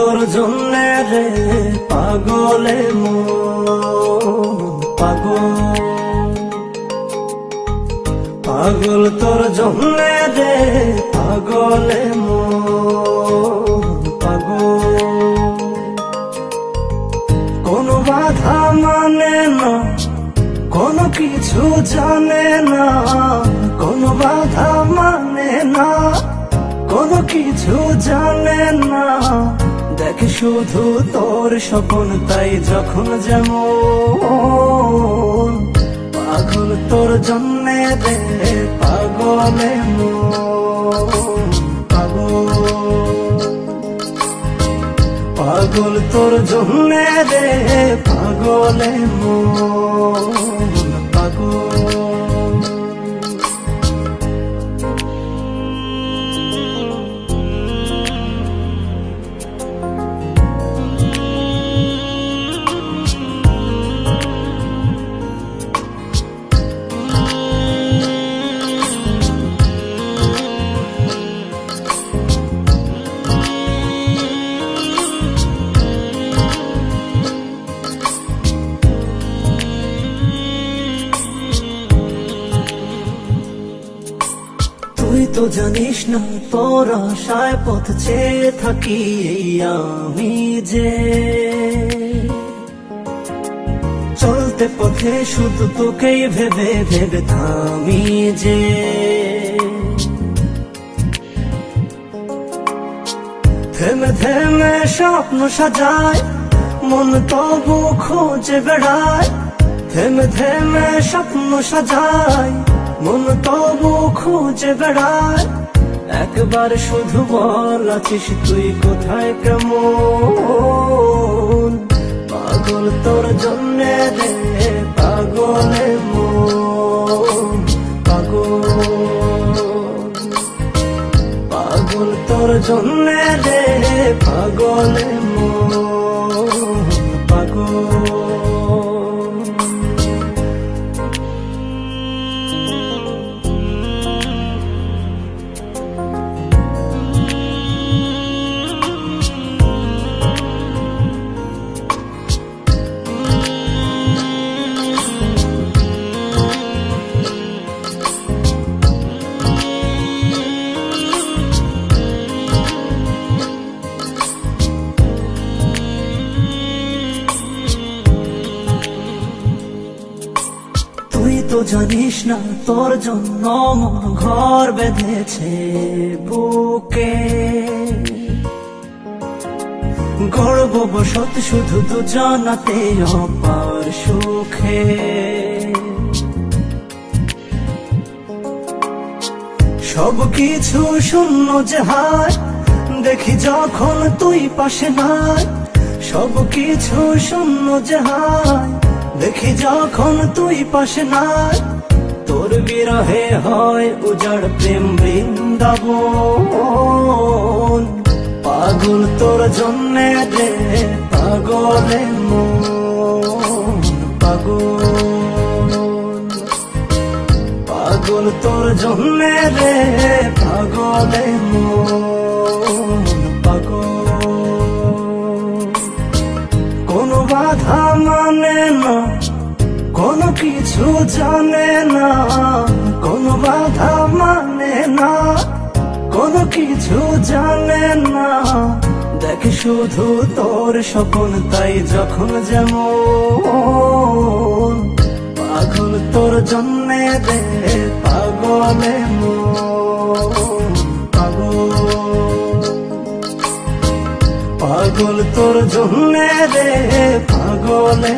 তোর জন্যে রে পাগলে পাগল, পাগল তোর জন্যে রে পাগলে পাগল। কোনো বাধা মানে না, কোনো কিছু জানে না, কোনো বাধা মানে না, কোনো কিছু জানে না। দেখ শুধু তোর স্বপ্ন তাই যখন যেমন, পাগল তোর জন্যে রে পাগলে পাগল, পাগল তোর জন্যে রে পাগলে পাগল। তুই তো জানিস না তোর আশায় পথ চেয়ে থাকি আমি যে, চলতে পথে শুধু তোকেই ভেবে ভেবে থামি যে। থেমে থেমে স্বপ্ন সাজায় মন তবু খোঁজে বেড়ায়, থেমে থেমে স্বপ্ন সাজায় মন তবু খুঁজে বেড়ায়। একবার শুধু বল আছিস তুই কোথায় কেমন, পাগল তোর জন্যে রে পাগলে পাগল, পাগল তোর জন্যে রে পাগলে পাগল। তুই তো জানিস না তোর জন্য মন ঘর বেঁধেছে বুকে, গর্ববশত শুধু দুজনাতে অপার সুখে। সব কিছু শূন্য যে হায় দেখি যখন তুই পাশে নাই, সব কিছু শূন্য যে হায় দেখি যখন তুই পাশে নাই। তোর বিরহে হয় উজাড় প্রেম বৃন্দাবন, পাগল তোর জন্যে রে পাগলে পাগল, পাগল তোর জন্যে রে পাগলে পাগল। কোনো বাধা মানে না, কোনো কিছু জানে না, কোনো বাধা মানে না, কোনো কিছু জানে না। দেখ শুধু তোর স্বপ্ন তাই যখন যেমন, পাগল তোর জন্যে রে পাগলে পাগল, পাগল তোর জন্যে রে পাগলে